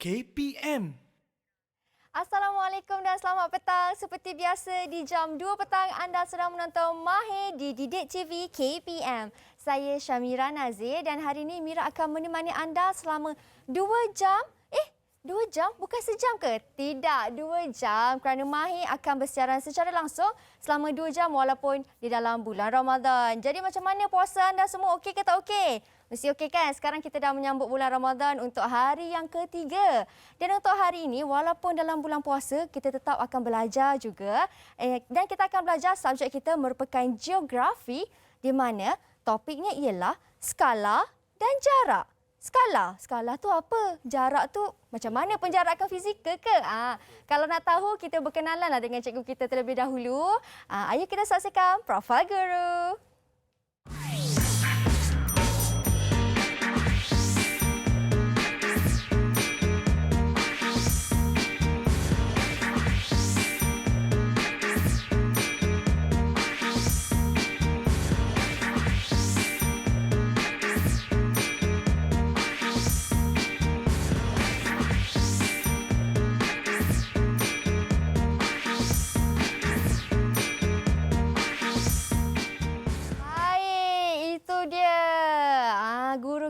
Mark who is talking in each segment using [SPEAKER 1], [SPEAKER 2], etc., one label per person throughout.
[SPEAKER 1] KPM.
[SPEAKER 2] Assalamualaikum dan selamat petang. Seperti biasa di jam 2 petang anda sedang menonton Mahir di Didik TV KPM. Saya Syamira Nazir dan hari ini Mira akan menemani anda selama 2 jam. 2 jam? Bukan sejam ke? Tidak, 2 jam kerana Mahir akan bersiaran secara langsung selama 2 jam walaupun di dalam bulan Ramadan. Jadi macam mana puasa anda semua? Okey ke tak okey? Mesti okey kan? Sekarang kita dah menyambut bulan Ramadan untuk hari yang ketiga. Dan untuk hari ini, walaupun dalam bulan puasa, kita tetap akan belajar juga. Dan kita akan belajar subjek kita merupakan geografi di mana topiknya ialah skala dan jarak. Skala tu apa? Jarak tu macam mana penjarakan fizikal ke? Kalau nak tahu, kita berkenalanlah dengan cikgu kita terlebih dahulu. Ayo kita saksikan Profil Guru.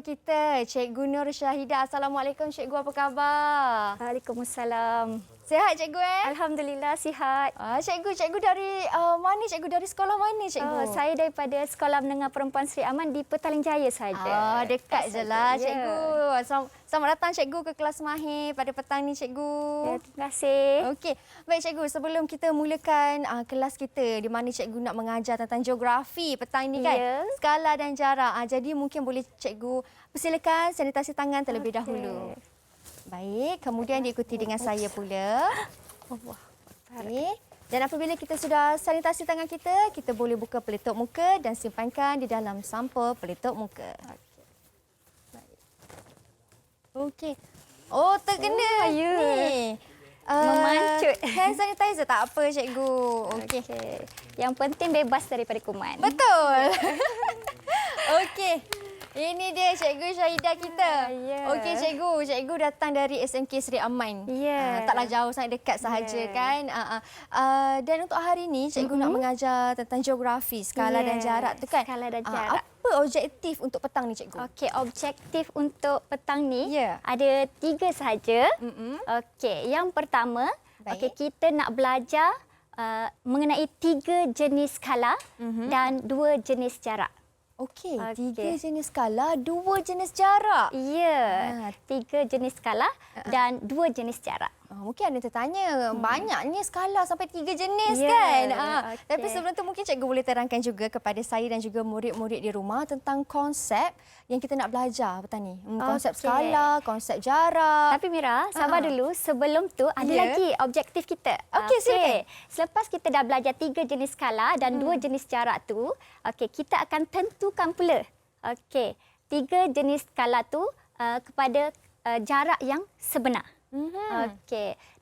[SPEAKER 2] Kita, Cikgu Nur Syahidah. Assalamualaikum Cikgu, apa khabar?
[SPEAKER 3] Waalaikumsalam.
[SPEAKER 2] Sihat Cikgu
[SPEAKER 3] Alhamdulillah sihat.
[SPEAKER 2] Cikgu dari mana Cikgu? Dari sekolah mana Cikgu?
[SPEAKER 3] Saya daripada Sekolah Menengah Perempuan Seri Aman di Petaling Jaya saja.
[SPEAKER 2] Dekat je lah Cikgu. Selamat datang Cikgu ke kelas Mahir pada petang ni Cikgu.
[SPEAKER 3] Ya, terima kasih.
[SPEAKER 2] Okey. Baik Cikgu, sebelum kita mulakan kelas kita di mana Cikgu nak mengajar tentang geografi petang ni kan?
[SPEAKER 3] Ya.
[SPEAKER 2] Skala dan jarak. Jadi mungkin boleh Cikgu persilakan sanitasi tangan terlebih dahulu. Baik, kemudian diikuti dengan saya pula. Okey. Dan apabila kita sudah sanitasi tangan kita, kita boleh buka pelitup muka dan simpankan di dalam sampul pelitup muka. Okey. Oh, terkena ni.
[SPEAKER 3] Memancut.
[SPEAKER 2] Hand sanitizer tak apa cikgu. Okey.
[SPEAKER 3] Yang penting bebas daripada kuman.
[SPEAKER 2] Betul. Okey. Ini dia Cikgu Syahidah kita. Okey Cikgu. Cikgu datang dari SMK Seri Aman. Taklah jauh, sangat dekat sahaja kan. Dan untuk hari ini Cikgu nak mengajar tentang geografi, skala dan jarak tu kan.
[SPEAKER 3] Skala dan jarak.
[SPEAKER 2] Apa objektif untuk petang ni Cikgu?
[SPEAKER 3] Okey, objektif untuk petang ni ada 3 sahaja. Okey, yang pertama, kita nak belajar mengenai 3 jenis skala dan 2 jenis jarak.
[SPEAKER 2] Okey, 3 jenis skala, 2 jenis jarak.
[SPEAKER 3] Ya, 3 jenis skala dan 2 jenis jarak.
[SPEAKER 2] Mungkin ada yang tertanya, banyaknya skala sampai 3 jenis kan? Tapi sebelum tu mungkin cikgu boleh terangkan juga kepada saya dan juga murid-murid di rumah tentang konsep yang kita nak belajar petang ni. Konsep skala, konsep jarak.
[SPEAKER 3] Tapi Mira, sabar dulu. Sebelum tu ada lagi objektif kita.
[SPEAKER 2] Okey, silakan.
[SPEAKER 3] Selepas kita dah belajar 3 jenis skala dan 2 jenis jarak tu, kita akan tentukan pula 3 jenis skala tu kepada jarak yang sebenar.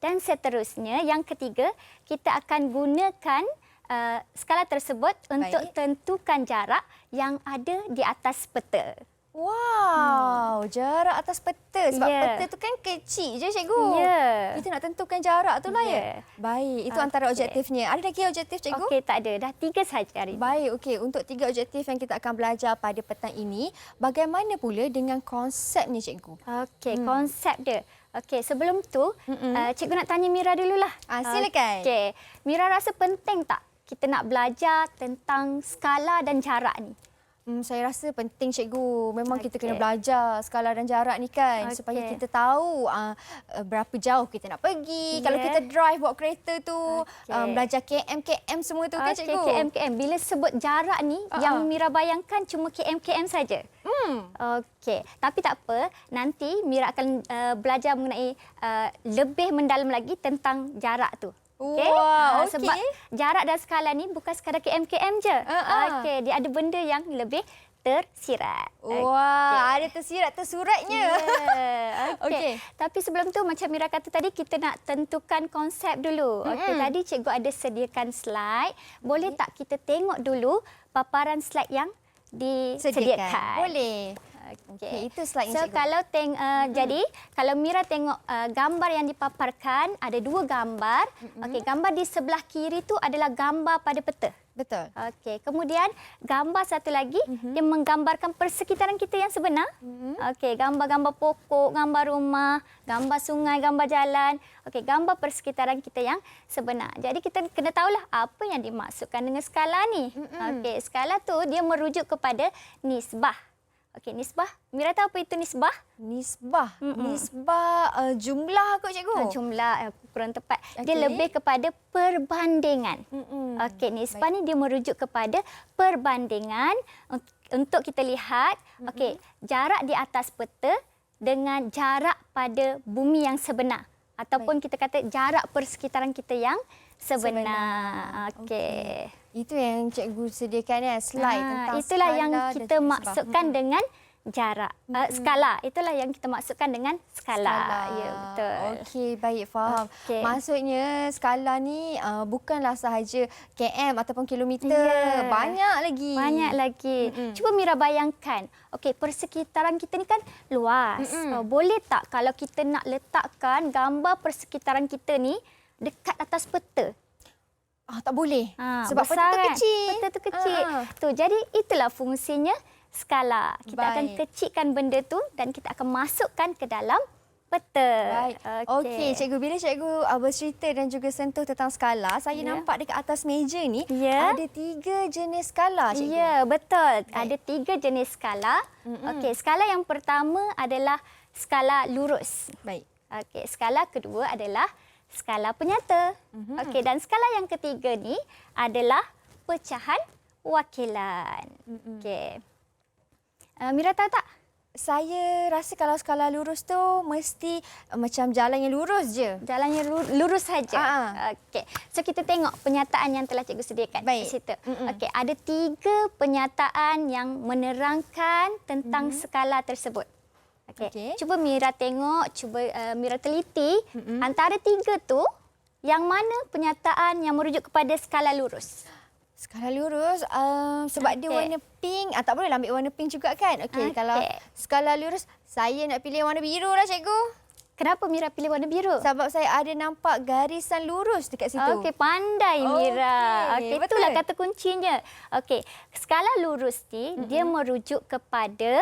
[SPEAKER 3] Dan seterusnya, yang ketiga, kita akan gunakan skala tersebut untuk tentukan jarak yang ada di atas peta.
[SPEAKER 2] Wow, jarak atas peta. Sebab peta tu kan kecil je cikgu. Kita nak tentukan jarak tu lah ya. Baik, itu antara objektifnya. Ada lagi objektif cikgu?
[SPEAKER 3] Okey, tak ada. Dah 3 sahaja hari ini.
[SPEAKER 2] Baik, okey. Untuk 3 objektif yang kita akan belajar pada petang ini, bagaimana pula dengan konsepnya cikgu?
[SPEAKER 3] Okey, konsep dia. Okey, sebelum tu, cikgu nak tanya Mira dululah.
[SPEAKER 2] Silakan.
[SPEAKER 3] Okey, Mira rasa penting tak kita nak belajar tentang skala dan jarak ni?
[SPEAKER 2] Saya rasa penting cikgu. Memang kita kena belajar skala dan jarak ni kan. Supaya kita tahu berapa jauh kita nak pergi. Kalau kita drive bawa kereta tu, belajar KM semua tu kan cikgu.
[SPEAKER 3] KM. Bila sebut jarak ni, yang Mira bayangkan cuma KM saja. Okey, tapi tak apa. Nanti Mira akan belajar mengenai lebih mendalam lagi tentang jarak tu.
[SPEAKER 2] Wow,
[SPEAKER 3] sebab jarak dan skala ni bukan sekadar KM je. Dia ada benda yang lebih tersirat.
[SPEAKER 2] Wah, ada tersuratnya.
[SPEAKER 3] Okey. Tapi sebelum tu macam Mira kata tadi, kita nak tentukan konsep dulu. Tadi cikgu ada sediakan slide. Boleh tak kita tengok dulu paparan slide yang disediakan?
[SPEAKER 2] Boleh. Okey, itu slide
[SPEAKER 3] So kalau jadi kalau Mira tengok gambar yang dipaparkan, ada dua gambar. Okey, gambar di sebelah kiri tu adalah gambar pada peta.
[SPEAKER 2] Betul.
[SPEAKER 3] Okey, kemudian gambar satu lagi yang menggambarkan persekitaran kita yang sebenar. Okey, gambar-gambar pokok, gambar rumah, gambar sungai, gambar jalan. Okey, gambar persekitaran kita yang sebenar. Jadi kita kena tahulah apa yang dimaksudkan dengan skala ni. Okey, skala tu dia merujuk kepada nisbah. Okey, nisbah. Mira tahu apa itu nisbah?
[SPEAKER 2] Nisbah. Nisbah jumlah kot cikgu.
[SPEAKER 3] Jumlah kurang tepat. Dia lebih kepada perbandingan. Okey, nisbah ni dia merujuk kepada perbandingan untuk kita lihat okey, jarak di atas peta dengan jarak pada bumi yang sebenar ataupun kita kata jarak persekitaran kita yang sebenar. Okey.
[SPEAKER 2] Itu yang cikgu sediakan slide tentang
[SPEAKER 3] itulah
[SPEAKER 2] skala
[SPEAKER 3] yang
[SPEAKER 2] dan
[SPEAKER 3] kita
[SPEAKER 2] juga
[SPEAKER 3] maksudkan dengan jarak. Skala. Itulah yang kita maksudkan dengan skala. Ya, betul.
[SPEAKER 2] Okey, baik, faham.
[SPEAKER 3] Okey.
[SPEAKER 2] Maksudnya skala ni bukanlah sahaja km ataupun kilometer.
[SPEAKER 3] Ya.
[SPEAKER 2] Banyak lagi.
[SPEAKER 3] Banyak lagi. Cuba Mira bayangkan. Okey, persekitaran kita ni kan luas. Boleh tak kalau kita nak letakkan gambar persekitaran kita ni dekat atas peta?
[SPEAKER 2] Tak boleh. Sebab peta
[SPEAKER 3] besar
[SPEAKER 2] tu
[SPEAKER 3] kan?
[SPEAKER 2] kecil.
[SPEAKER 3] Peta tu kecil. Tu, jadi itulah fungsinya skala. Kita akan kecilkan benda tu dan kita akan masukkan ke dalam peta.
[SPEAKER 2] Baik. Okey, cikgu, bila cikgu bercerita dan juga sentuh tentang skala, saya nampak dekat atas meja ni ada 3 jenis skala, cikgu.
[SPEAKER 3] Ya, betul. Ada 3 jenis skala. Okey, skala yang pertama adalah skala lurus.
[SPEAKER 2] Baik.
[SPEAKER 3] Okey, skala kedua adalah skala penyata. Okey, dan skala yang ketiga ni adalah pecahan wakilan. Okey. Mira tahu tak?
[SPEAKER 2] Saya rasa kalau skala lurus tu mesti macam jalan yang lurus je.
[SPEAKER 3] Jalannya lurus saja. Okey. So kita tengok penyataan yang telah cikgu sediakan di situ. Okey, ada 3 penyataan yang menerangkan tentang skala tersebut. Okey. Cuba Mira tengok, cuba Mira teliti antara 3 tu yang mana penyataan yang merujuk kepada skala lurus.
[SPEAKER 2] Skala lurus sebab dia warna pink. Tak bolehlah ambil warna pink juga kan? Okey, kalau skala lurus saya nak pilih warna biru lah, cikgu.
[SPEAKER 3] Kenapa Mira pilih warna biru?
[SPEAKER 2] Sebab saya ada nampak garisan lurus dekat situ.
[SPEAKER 3] Okey, pandai Mira. Okey, itulah kata kuncinya. Okey, skala lurus ni dia merujuk kepada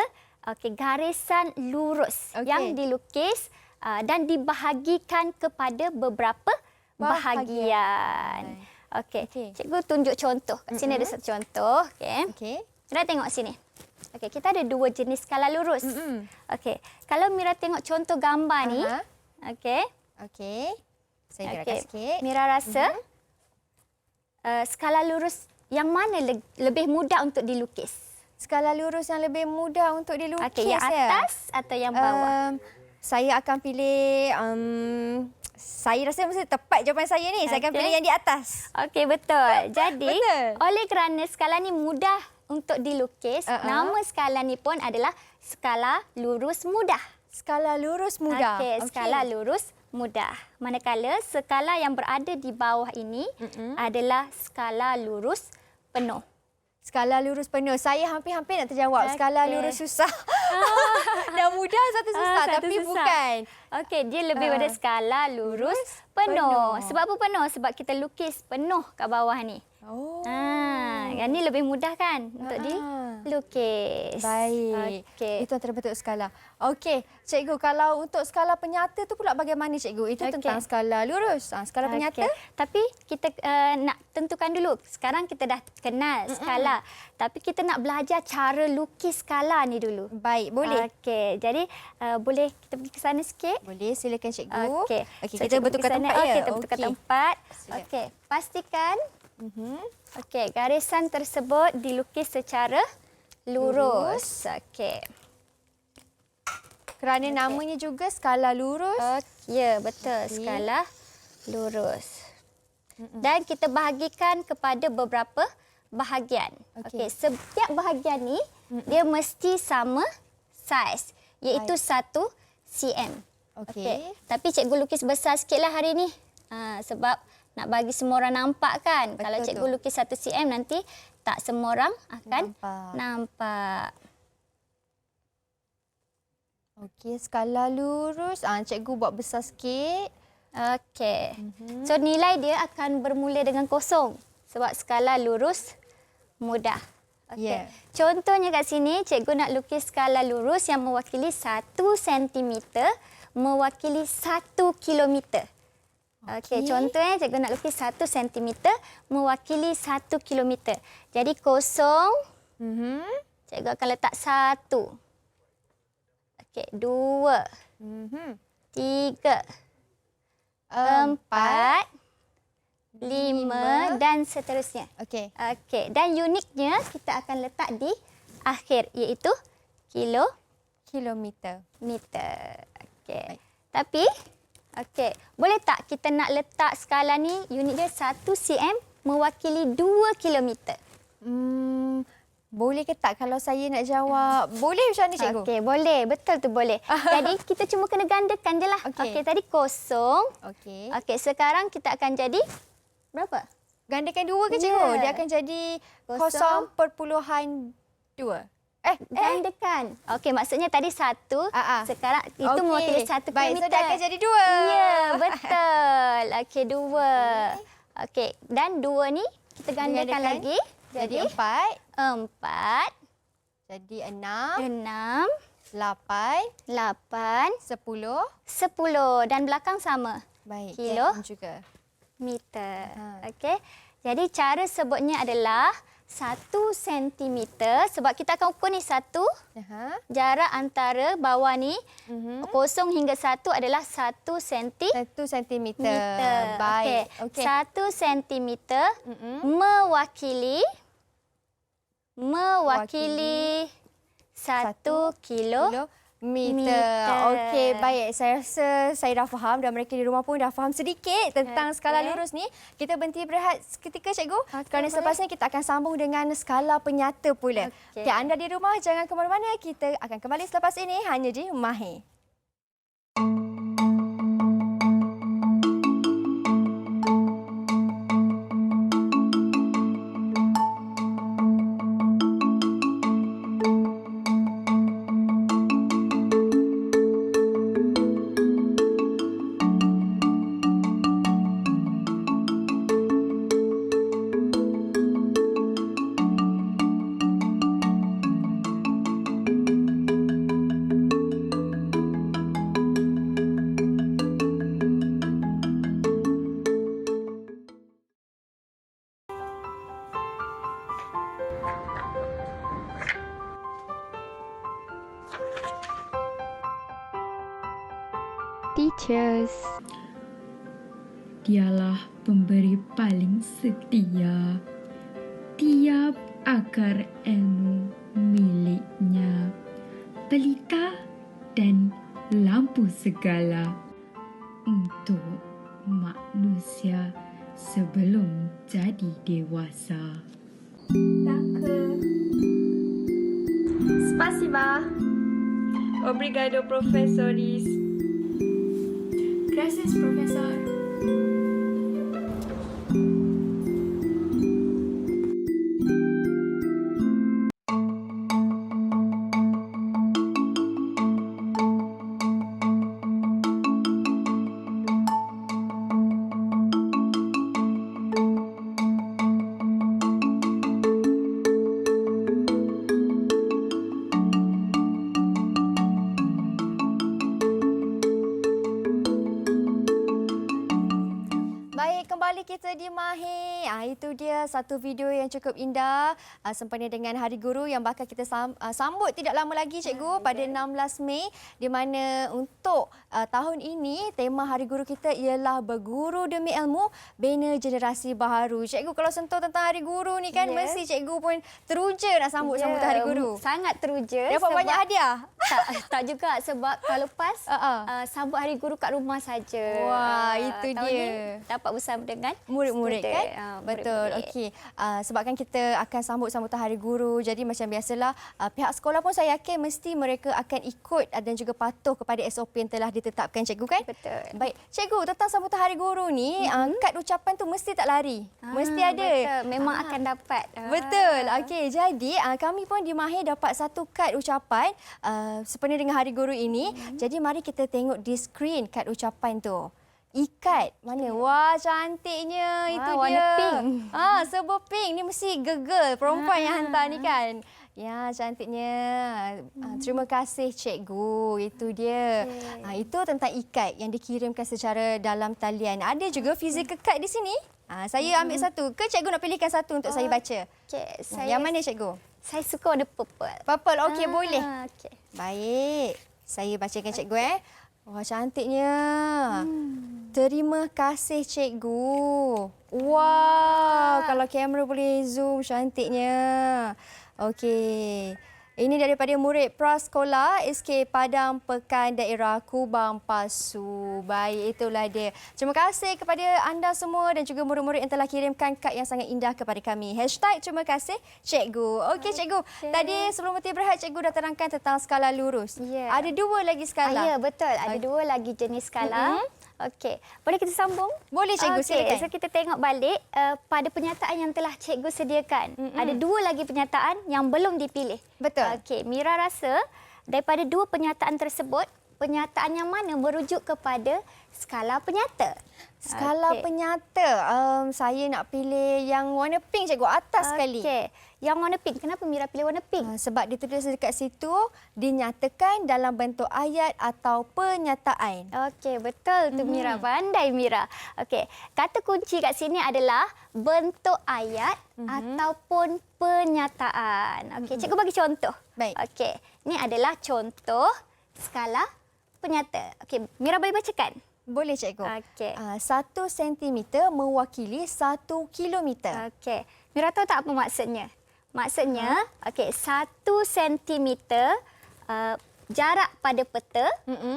[SPEAKER 3] garisan lurus yang dilukis dan dibahagikan kepada beberapa bahagian. Okey. Cikgu tunjuk contoh. Kat sini ada satu contoh. Okey. Mira tengok sini. Okey, kita ada 2 jenis skala lurus. Okey. Kalau Mira tengok contoh gambar ni. Okey.
[SPEAKER 2] Okey. Saya gerakkan sikit.
[SPEAKER 3] Mira rasa skala lurus yang mana lebih mudah untuk dilukis?
[SPEAKER 2] Skala lurus yang lebih mudah untuk dilukis.
[SPEAKER 3] Okey, yang atas atau yang bawah?
[SPEAKER 2] Saya akan pilih saya rasa mesti tepat jawapan saya ni. Saya akan pilih yang di atas. Okey,
[SPEAKER 3] betul. Jadi, oleh kerana skala ni mudah untuk dilukis, nama skala ni pun adalah skala lurus mudah.
[SPEAKER 2] Skala lurus mudah.
[SPEAKER 3] Okey, skala lurus mudah. Manakala skala yang berada di bawah ini adalah skala lurus penuh.
[SPEAKER 2] Skala lurus penuh. Saya hampir-hampir nak terjawab. Skala lurus susah. Dah mudah satu susah. Tapi susah. Bukan.
[SPEAKER 3] Okey, dia lebih pada skala lurus penuh. Sebab apa penuh? Sebab kita lukis penuh kat bawah ni. Yang ni lebih mudah kan untuk dilukis.
[SPEAKER 2] Baik. Itu antara bentuk skala. Okey, cikgu, kalau untuk skala penyata tu pula bagaimana, cikgu? Itu tentang skala lurus. Skala penyata.
[SPEAKER 3] Tapi kita nak tentukan dulu. Sekarang kita dah kenal skala. Tapi kita nak belajar cara lukis skala ni dulu.
[SPEAKER 2] Baik, boleh.
[SPEAKER 3] Okey, jadi boleh kita pergi ke sana sikit?
[SPEAKER 2] Boleh, silakan cikgu.
[SPEAKER 3] Okey,
[SPEAKER 2] so, kita bertukar tempat ya?
[SPEAKER 3] Kita bertukar tempat. Okey, pastikan okey, garisan tersebut dilukis secara lurus. Okey.
[SPEAKER 2] Kerana namanya juga skala lurus.
[SPEAKER 3] Ya, betul. Skala lurus. Dan kita bahagikan kepada beberapa bahagian. Okey, setiap bahagian ni dia mesti sama saiz, iaitu 1 cm. Okey. Tapi cikgu lukis besar sikitlah hari ni. Sebab nak bagi semua orang nampak kan. Betul. Kalau cikgu lukis 1 cm nanti tak semua orang akan nampak.
[SPEAKER 2] Okey, skala lurus. Cikgu buat besar sikit.
[SPEAKER 3] Okey. So nilai dia akan bermula dengan kosong sebab skala lurus mudah. Okey.
[SPEAKER 2] Ya.
[SPEAKER 3] Contohnya kat sini cikgu nak lukis skala lurus yang mewakili 1 sentimeter mewakili 1 kilometer. Okey, contohnya cikgu nak lukis 1 sentimeter mewakili 1 kilometer. Jadi kosong, cikgu akan letak 1. Okey, 2, 3, 4, 5 dan seterusnya.
[SPEAKER 2] Okey.
[SPEAKER 3] Okey, dan uniknya kita akan letak di akhir iaitu
[SPEAKER 2] Kilometer.
[SPEAKER 3] meter. Okey. Tapi boleh tak kita nak letak skala ni unit dia 1 cm mewakili 2 kilometer?
[SPEAKER 2] Boleh ke tak kalau saya nak jawab? Boleh macam ni, cikgu?
[SPEAKER 3] Okey, boleh. Betul tu boleh. Jadi kita cuma kena gandakan je lah. Okey, tadi kosong.
[SPEAKER 2] Okey.
[SPEAKER 3] Okey, sekarang kita akan jadi berapa?
[SPEAKER 2] Gandakan 2 ke, cikgu? Dia akan jadi 0.2.
[SPEAKER 3] Gandakan. Okey, maksudnya tadi 1. Sekarang itu mewakili 1
[SPEAKER 2] Baik,
[SPEAKER 3] kilometer.
[SPEAKER 2] so dia akan jadi 2.
[SPEAKER 3] Ya, betul. Okey, 2. Okey, dan 2 ni kita gandakan lagi.
[SPEAKER 2] Jadi 4.
[SPEAKER 3] 4.
[SPEAKER 2] Jadi 6.
[SPEAKER 3] 6.
[SPEAKER 2] 8.
[SPEAKER 3] 8.
[SPEAKER 2] 10.
[SPEAKER 3] 10. Dan belakang sama.
[SPEAKER 2] Baik.
[SPEAKER 3] Kilo.
[SPEAKER 2] Juga.
[SPEAKER 3] Meter. Okey. Jadi cara sebutnya adalah 1 sentimeter sebab kita akan ukur ni 1. Jarak antara bawah ni kosong hingga 1 adalah 1 sentimeter.
[SPEAKER 2] 1 sentimeter. Baik.
[SPEAKER 3] Okey. 1 sentimeter mewakili 1 kilometer.
[SPEAKER 2] Okey, baik. Saya rasa saya dah faham dan mereka di rumah pun dah faham sedikit tentang skala lurus ni. Kita berhenti berehat seketika, cikgu. Kerana selepasnya kita akan sambung dengan skala penyata pula. Okey, anda di rumah jangan ke mana-mana. Kita akan kembali selepas ini hanya di Mahir.
[SPEAKER 1] Teachers.
[SPEAKER 4] Dialah pemberi paling setia. Tiap akar ilmu miliknya. Pelita dan lampu segala untuk manusia sebelum jadi dewasa.
[SPEAKER 1] Danke. Spasiba.
[SPEAKER 5] Obrigado, professores.
[SPEAKER 1] Gracias, profesor.
[SPEAKER 2] Kembali kita di Mahir. Itu dia satu video yang cukup indah sempena dengan Hari Guru yang bakal kita sambut tidak lama lagi, cikgu, pada 16 Mei, di mana untuk tahun ini tema Hari Guru kita ialah berguru demi ilmu, bina generasi baharu. Cikgu, kalau sentuh tentang Hari Guru ni kan mesti cikgu pun teruja nak sambut sambutan Hari Guru.
[SPEAKER 3] Sangat teruja.
[SPEAKER 2] Dapat banyak hadiah?
[SPEAKER 3] Tak juga, sebab kalau lepas sambut Hari Guru kat rumah saja.
[SPEAKER 2] Wah, itu
[SPEAKER 3] tahun
[SPEAKER 2] dia.
[SPEAKER 3] Ni dapat bersama dengan
[SPEAKER 2] murid-murid kan? Betul.
[SPEAKER 3] Murid-murid.
[SPEAKER 2] Okey. Sebabkan kita akan sambut sambutan Hari Guru. Jadi macam biasalah pihak sekolah pun saya yakin mesti mereka akan ikut dan juga patuh kepada SOP yang telah ditetapkan, cikgu kan?
[SPEAKER 3] Betul.
[SPEAKER 2] Baik. Cikgu, tentang sambutan Hari Guru ni, kad ucapan tu mesti tak lari. Mesti ada.
[SPEAKER 3] Betul. Memang akan dapat.
[SPEAKER 2] Betul. Okey, jadi kami pun di Mahir dapat satu kad ucapan sempena dengan Hari Guru ini. Jadi mari kita tengok di skrin kad ucapan tu. Ikat. Mana? Wah, cantiknya. Itu dia.
[SPEAKER 3] Warna pink.
[SPEAKER 2] Serba pink. Ni mesti girl perempuan yang hantar ni kan. Ya, cantiknya. Terima kasih cikgu. Itu dia. Itu tentang ikat yang dikirimkan secara dalam talian. Ada juga physical card di sini. Saya ambil satu. Ke cikgu nak pilihkan satu untuk saya baca? Yang mana cikgu?
[SPEAKER 3] Saya suka warna purple.
[SPEAKER 2] Purple. Okey, boleh.
[SPEAKER 3] Okay.
[SPEAKER 2] Baik. Saya bacakan cikgu. Wah, cantiknya. Terima kasih cikgu. Wow, kalau kamera boleh zoom, cantiknya. Okey. Ini daripada murid prasekolah SK Padang Pekan Daerah Kubang Pasu. Baik, itulah dia. Terima kasih kepada anda semua dan juga murid-murid yang telah kirimkan kad yang sangat indah kepada kami. #terima kasih cikgu. Okey cikgu, tadi sebelum berhenti berehat cikgu dah terangkan tentang skala lurus. Ada 2 lagi skala.
[SPEAKER 3] Ya, betul. Ada 2 lagi jenis skala. Okey, boleh kita sambung?
[SPEAKER 2] Boleh cikgu, silakan.
[SPEAKER 3] So kita tengok balik pada penyataan yang telah cikgu sediakan. Ada 2 lagi penyataan yang belum dipilih.
[SPEAKER 2] Betul.
[SPEAKER 3] Okey, Mira rasa daripada 2 penyataan tersebut, penyataan yang mana merujuk kepada skala penyata?
[SPEAKER 2] Skala penyata. Saya nak pilih yang warna pink cikgu, atas sekali.
[SPEAKER 3] Okey. Yang warna pink. Kenapa Mira pilih warna pink?
[SPEAKER 2] Sebab ditulis dekat situ dinyatakan dalam bentuk ayat atau pernyataan.
[SPEAKER 3] Okey, betul tu Mira. Pandai Mira. Okey, kata kunci kat sini adalah bentuk ayat ataupun pernyataan. Okey, cikgu bagi contoh.
[SPEAKER 2] Baik.
[SPEAKER 3] Okey, ini adalah contoh skala penyata. Okey, Mira boleh bacakan?
[SPEAKER 2] Boleh cikgu.
[SPEAKER 3] Okey.
[SPEAKER 2] 1 sentimeter mewakili 1 kilometer.
[SPEAKER 3] Okey. Mira tahu tak apa maksudnya? Maksudnya, okey, 1 sentimeter jarak pada peta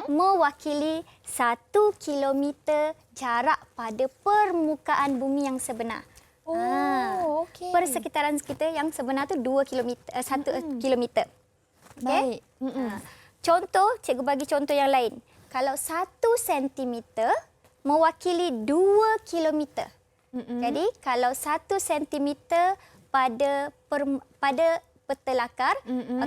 [SPEAKER 3] mewakili 1 kilometer jarak pada permukaan bumi yang sebenar.
[SPEAKER 2] Okey.
[SPEAKER 3] Persekitaran kita yang sebenar tu 2 kilometer, 1 kilometer.
[SPEAKER 2] Baik.
[SPEAKER 3] Contoh, cikgu bagi contoh yang lain. Kalau 1 sentimeter mewakili 2 kilometer. Jadi, kalau 1 sentimeter pada peta lakar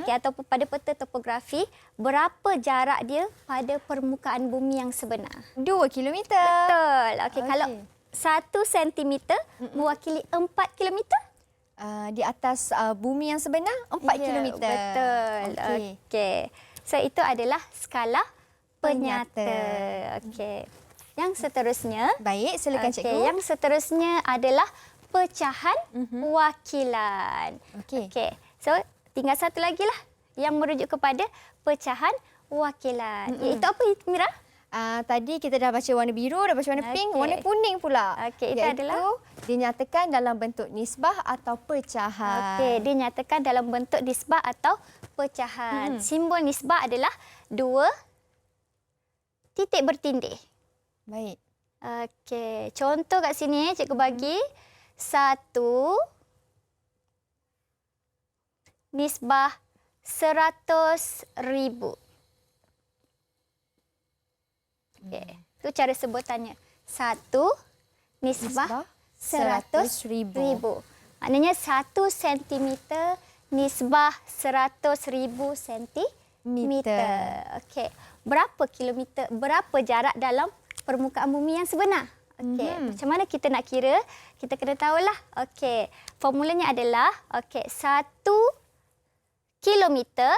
[SPEAKER 3] ataupun pada peta topografi, berapa jarak dia pada permukaan bumi yang sebenar?
[SPEAKER 2] 2 kilometer.
[SPEAKER 3] Betul. Okey, kalau 1 sentimeter mewakili 4 kilometer?
[SPEAKER 2] Di atas bumi yang sebenar 4 kilometer.
[SPEAKER 3] Betul. Okey. So itu adalah skala penyata. Okey. Yang seterusnya,
[SPEAKER 2] Baik, silakan cikgu.
[SPEAKER 3] Yang seterusnya adalah pecahan wakilan. Okey. So tinggal satu lagi lah yang merujuk kepada pecahan wakilan. Iaitu apa Mira?
[SPEAKER 2] Tadi kita dah baca warna biru, dah baca warna pink, warna kuning pula.
[SPEAKER 3] Okey, itu adalah
[SPEAKER 2] dinyatakan dalam bentuk nisbah atau pecahan.
[SPEAKER 3] Okey, dinyatakan dalam bentuk nisbah atau pecahan. Simbol nisbah adalah 2 titik bertindih.
[SPEAKER 2] Baik.
[SPEAKER 3] Okey, contoh kat sini cikgu bagi 1 nisbah 100,000. Okey, itu cara sebutannya. 1 nisbah 100,000. Maknanya 1 sentimeter nisbah 100,000 sentimeter. Okey, berapa kilometer, berapa jarak dalam permukaan bumi yang sebenar? Okey, macam mana kita nak kira? Kita kena tahulah. Okey, formulanya adalah 1 kilometer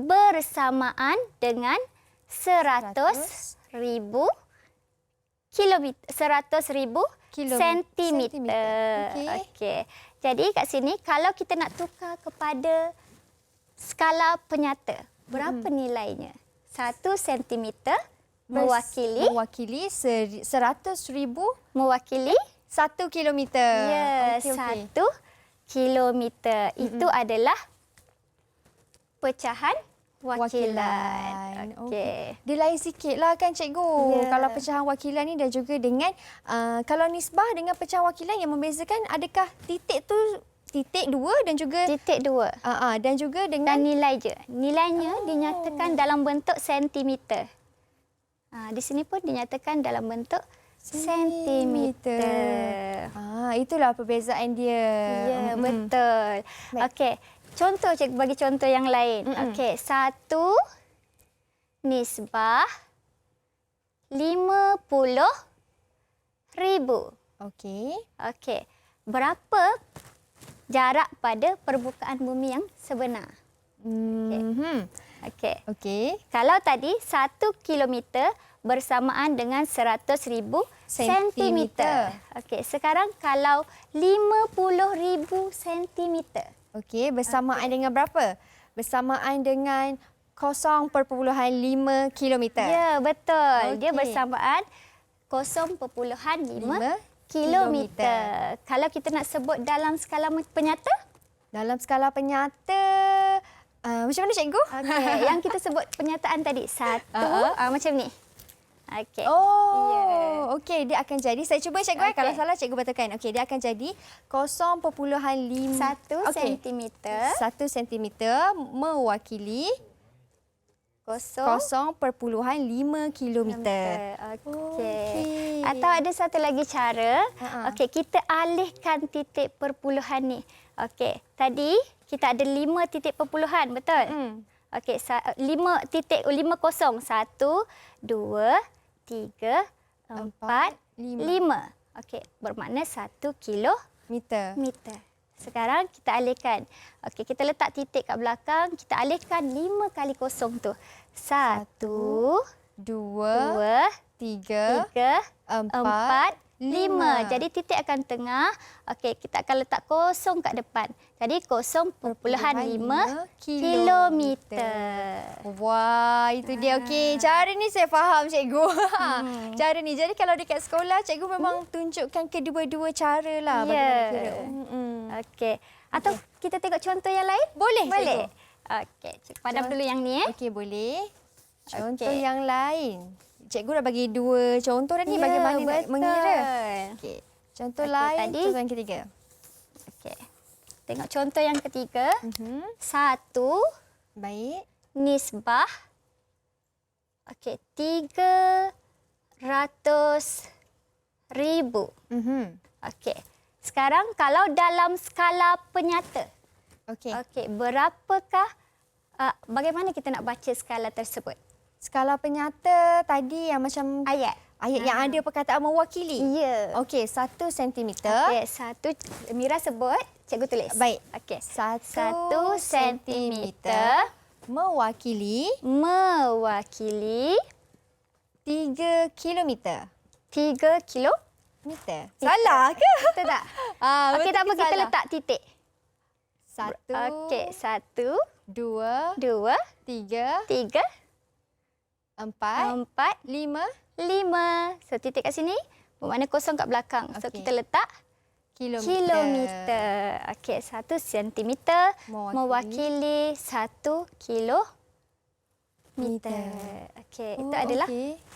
[SPEAKER 3] bersamaan dengan 100,000 kilometer, 100,000 sentimeter. Okey. Jadi kat sini kalau kita nak tukar kepada skala penyata, berapa nilainya? 1 sentimeter mewakili
[SPEAKER 2] 100,000
[SPEAKER 3] mewakili
[SPEAKER 2] 1 kilometer.
[SPEAKER 3] Ya, 1 kilometer. Itu adalah pecahan wakilan. Okey.
[SPEAKER 2] Dia lain sikitlah kan cikgu. Kalau pecahan wakilan ni dan juga dengan kalau nisbah dengan pecahan wakilan yang membezakan adakah titik tu titik 2 dan juga
[SPEAKER 3] titik 2.
[SPEAKER 2] Dan juga dengan
[SPEAKER 3] nilai je. Nilainya dinyatakan dalam bentuk sentimeter. Di sini pun dinyatakan dalam bentuk sentimeter.
[SPEAKER 2] Itulah perbezaan dia.
[SPEAKER 3] Ya, betul. Okey. contoh cikgu bagi contoh yang lain. Okey, 1 nisbah 50,000.
[SPEAKER 2] Okey.
[SPEAKER 3] Okey. Berapa jarak pada permukaan bumi yang sebenar? Okey.
[SPEAKER 2] Okey.
[SPEAKER 3] Kalau tadi 1 kilometer bersamaan dengan 100,000 sentimeter. Okey, sekarang kalau 50,000 sentimeter.
[SPEAKER 2] Okey, bersamaan dengan berapa? Bersamaan dengan 0.5 kilometer.
[SPEAKER 3] Ya, betul. Dia
[SPEAKER 2] Okey.
[SPEAKER 3] bersamaan 0.5 kilometer. Kalau kita nak sebut dalam skala penyata?
[SPEAKER 2] Dalam skala penyata, macam mana cikgu?
[SPEAKER 3] Okey, yang kita sebut penyataan tadi. 1, macam ni. Okey.
[SPEAKER 2] Oh,
[SPEAKER 3] Ya.
[SPEAKER 2] okey. Dia akan jadi, saya cuba cikgu.
[SPEAKER 3] Okey.
[SPEAKER 2] Kalau salah cikgu betulkan. Okey, dia akan jadi 0.5
[SPEAKER 3] 1
[SPEAKER 2] okey.
[SPEAKER 3] sentimeter
[SPEAKER 2] 1 sentimeter mewakili 0.5 kilometer.
[SPEAKER 3] Okey. Atau ada satu lagi cara. Okey, kita alihkan titik perpuluhan ni. Okey, tadi kita ada 5 titik perpuluhan, betul? Okey, 5 titik 50. 1, 2, 3, 4, 5. Okey, bermakna 1 kilometer. Sekarang kita alihkan. Okey, kita letak titik kat belakang, kita alihkan 5 kali kosong tu. 1, 2, 3, 4, 5. Jadi titik akan tengah. Okey, kita akan letak kosong kat depan. Jadi 0.5 kilometer.
[SPEAKER 2] Wah, itu dia. Okey, cara ni saya faham cikgu. Cara ni. Jadi kalau dekat sekolah, cikgu memang tunjukkan kedua-dua cara lah.
[SPEAKER 3] Ya.
[SPEAKER 2] Bagaimana kira.
[SPEAKER 3] Okey. Atau kita tengok contoh yang lain?
[SPEAKER 2] Boleh,
[SPEAKER 3] Boleh.
[SPEAKER 2] cikgu.
[SPEAKER 3] Okey, cikgu padam dulu yang ni.
[SPEAKER 2] Okey, boleh. Contoh
[SPEAKER 3] Okey.
[SPEAKER 2] yang lain. Cikgu dah bagi 2 contoh dah ni.
[SPEAKER 3] Ya,
[SPEAKER 2] Bagaimana nak
[SPEAKER 3] betul.
[SPEAKER 2] mengira. Okey. Contoh
[SPEAKER 3] Okey,
[SPEAKER 2] lain,
[SPEAKER 3] tadi-
[SPEAKER 2] contoh yang ketiga.
[SPEAKER 3] Okey. Tengok contoh yang ketiga. 1
[SPEAKER 2] Baik.
[SPEAKER 3] nisbah. Okey, 300,000. Okey. Sekarang kalau dalam skala penyata.
[SPEAKER 2] Okey.
[SPEAKER 3] Okey, berapakah bagaimana kita nak baca skala tersebut?
[SPEAKER 2] Skala penyata tadi yang macam
[SPEAKER 3] Ayat.
[SPEAKER 2] ayat yang ada perkataan mewakili.
[SPEAKER 3] Ya.
[SPEAKER 2] Okey, 1 sentimeter.
[SPEAKER 3] Okey, 1 Mira sebut, cikgu tulis.
[SPEAKER 2] Baik.
[SPEAKER 3] Okey.
[SPEAKER 2] 1 sentimeter mewakili
[SPEAKER 3] mewakili
[SPEAKER 2] 3 kilometer.
[SPEAKER 3] 3 kilo.
[SPEAKER 2] Salah ke?
[SPEAKER 3] Betul tak?
[SPEAKER 2] betul
[SPEAKER 3] Okey, tak apa,
[SPEAKER 2] ke
[SPEAKER 3] kita
[SPEAKER 2] salah?
[SPEAKER 3] letak titik.
[SPEAKER 2] 1,
[SPEAKER 3] Okey, 1,
[SPEAKER 2] 2,
[SPEAKER 3] 2,
[SPEAKER 2] 3,
[SPEAKER 3] 3,
[SPEAKER 2] 4,
[SPEAKER 3] 4,
[SPEAKER 2] 5
[SPEAKER 3] 5. So, titik kat sini. Bermakna kosong kat belakang. So,
[SPEAKER 2] Okey.
[SPEAKER 3] kita letak kilometer. Okey, 1 sentimeter mewakili 1 kilometer. Okey, itu adalah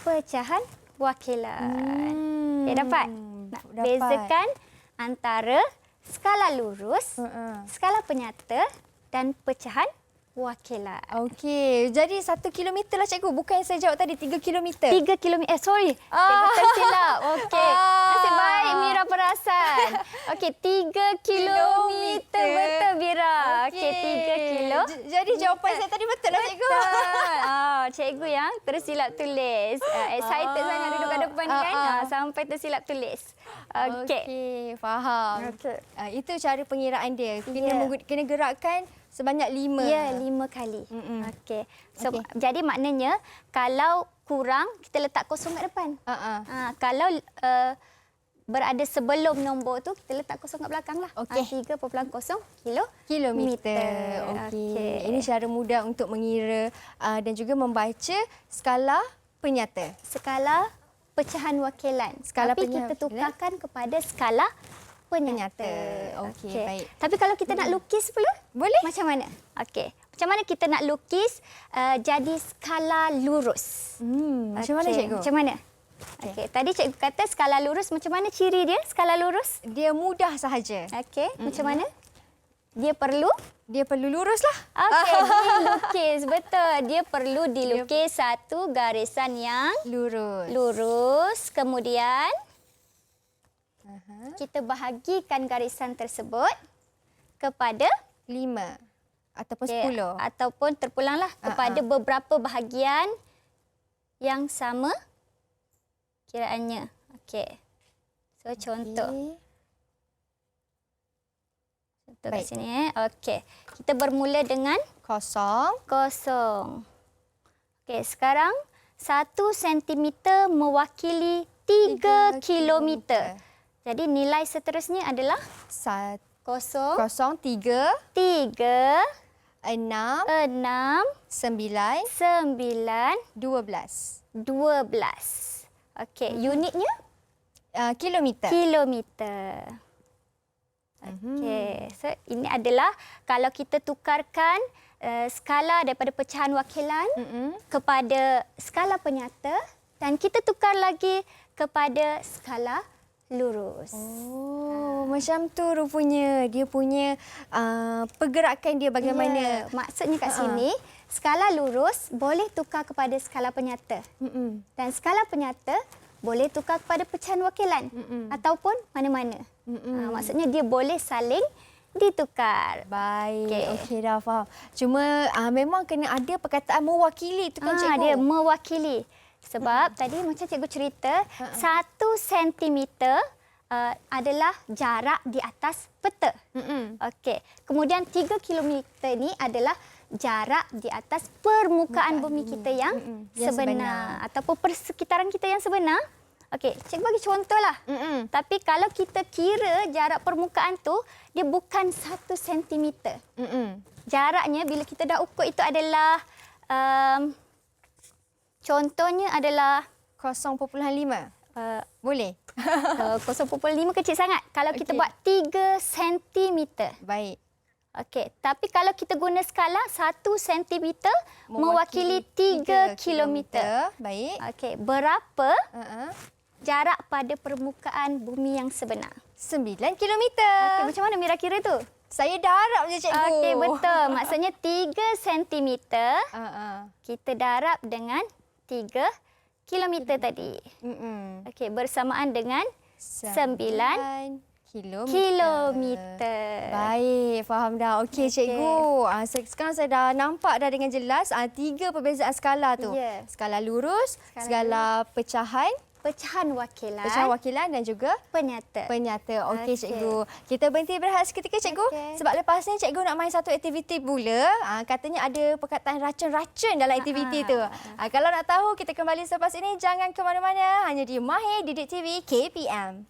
[SPEAKER 3] pecahan wakilan. Okey, dapat? Nak
[SPEAKER 2] dapat.
[SPEAKER 3] bezakan antara skala lurus, skala penyata dan pecahan wakilan.
[SPEAKER 2] Okey, jadi 1 kilometer lah cikgu. Bukan yang saya jawab tadi, 3 kilometer.
[SPEAKER 3] 3 kilometer. Cikgu tersilap. Okey. Nasib baik Mira perasan. Okey, 3 kilometer. Betul Mira. Okey, 3 kilo.
[SPEAKER 2] Jadi jawapan saya tadi betul lah cikgu.
[SPEAKER 3] Cikgu yang tersilap tulis. Excited sangat duduk kat depan ni kan. Sampai tersilap tulis. Okey.
[SPEAKER 2] Okey, faham.
[SPEAKER 3] Okey.
[SPEAKER 2] Itu cara pengiraan dia. Kena,
[SPEAKER 3] Ya.
[SPEAKER 2] kena gerakkan sebanyak 5.
[SPEAKER 3] Ya, 5 kali. Okey. So, jadi maknanya kalau kurang, kita letak kosong kat depan. Kalau berada sebelum nombor tu, kita letak kosong kat belakang lah.
[SPEAKER 2] Okey.
[SPEAKER 3] 3.0
[SPEAKER 2] Kilometer. Okey. Ini cara mudah untuk mengira dan juga membaca skala penyata.
[SPEAKER 3] Skala pecahan wakilan.
[SPEAKER 2] Skala
[SPEAKER 3] Tapi
[SPEAKER 2] pecahan
[SPEAKER 3] kita
[SPEAKER 2] wakilan.
[SPEAKER 3] tukarkan kepada skala penyata.
[SPEAKER 2] Okey, baik.
[SPEAKER 3] Tapi kalau kita nak lukis pula,
[SPEAKER 2] Boleh.
[SPEAKER 3] macam mana? Okey. Macam mana kita nak lukis jadi skala lurus?
[SPEAKER 2] Macam mana
[SPEAKER 3] Okey,
[SPEAKER 2] cikgu?
[SPEAKER 3] Macam mana? Okey, tadi cikgu kata skala lurus, macam mana ciri dia skala lurus?
[SPEAKER 2] Dia mudah sahaja.
[SPEAKER 3] Okey, macam mana? Dia perlu
[SPEAKER 2] Lurus lah.
[SPEAKER 3] Okey, dilukis. Betul. Dia perlu dilukis satu garisan yang lurus. Kemudian kita bahagikan garisan tersebut kepada
[SPEAKER 2] 5. Ataupun
[SPEAKER 3] Okey,
[SPEAKER 2] 10.
[SPEAKER 3] ataupun terpulanglah kepada beberapa bahagian yang sama kiraannya. Okey. So contoh. Contoh kat
[SPEAKER 2] Baik.
[SPEAKER 3] sini. Okey. Kita bermula dengan
[SPEAKER 2] Kosong.
[SPEAKER 3] kosong. Okey, sekarang 1 sentimeter mewakili 3 kilometer. Jadi nilai seterusnya adalah kosong,
[SPEAKER 2] Kosong, 3,
[SPEAKER 3] 3,
[SPEAKER 2] 6,
[SPEAKER 3] 6,
[SPEAKER 2] 9,
[SPEAKER 3] 9,
[SPEAKER 2] 12.
[SPEAKER 3] 12. Okey, unitnya
[SPEAKER 2] Kilometer.
[SPEAKER 3] kilometer. Okey, so ini adalah kalau kita tukarkan skala daripada pecahan wakilan kepada skala penyata dan kita tukar lagi kepada skala lurus.
[SPEAKER 2] Oh, macam tu rupanya dia punya pergerakan dia bagaimana.
[SPEAKER 3] Ya, maksudnya kat sini skala lurus boleh tukar kepada skala penyata. Dan skala penyata boleh tukar kepada pecahan wakilan ataupun mana-mana. Maksudnya dia boleh saling ditukar.
[SPEAKER 2] Baik, okey dah faham. Cuma memang kena ada perkataan mewakili tu kan cikgu.
[SPEAKER 3] Dia mewakili. Sebab tadi macam cikgu cerita, 1 sentimeter adalah jarak di atas peta. Okey. Kemudian 3 kilometer ni adalah jarak di atas permukaan bumi kita yang sebenar ataupun persekitaran kita yang sebenar. Okey, cikgu bagi contohlah. Tapi kalau kita kira jarak permukaan tu dia bukan 1 sentimeter. Jaraknya bila kita dah ukur itu adalah contohnya adalah
[SPEAKER 2] 0.5. Boleh?
[SPEAKER 3] 0.5 kecil sangat. Kalau kita buat 3 sentimeter.
[SPEAKER 2] Baik.
[SPEAKER 3] Okey, tapi kalau kita guna skala 1 sentimeter mewakili 3 kilometer.
[SPEAKER 2] Baik.
[SPEAKER 3] Okey, berapa jarak pada permukaan bumi yang sebenar?
[SPEAKER 2] 9 kilometer.
[SPEAKER 3] Okey, macam mana Mira kira tu?
[SPEAKER 2] Saya darab je cikgu.
[SPEAKER 3] Okey, betul. Maksudnya 3 sentimeter kita darab dengan 3 kilometer tadi. Okey, bersamaan dengan 9 kilometer.
[SPEAKER 2] Baik, faham dah. Okey, cikgu. Sekarang saya dah nampak dah dengan jelas 3 perbezaan skala tu.
[SPEAKER 3] Ya.
[SPEAKER 2] Skala lurus, skala pecahan
[SPEAKER 3] pecahan wakilan
[SPEAKER 2] dan juga
[SPEAKER 3] penyata.
[SPEAKER 2] Okey, cikgu. Kita berhenti berehat seketika, cikgu.
[SPEAKER 3] Okey.
[SPEAKER 2] Sebab lepas ni cikgu nak main satu aktiviti pula. Katanya ada perkataan racun-racun dalam aktiviti tu. Kalau nak tahu, kita kembali selepas ini. Jangan ke mana-mana. Hanya di Mahir Didik TV KPM.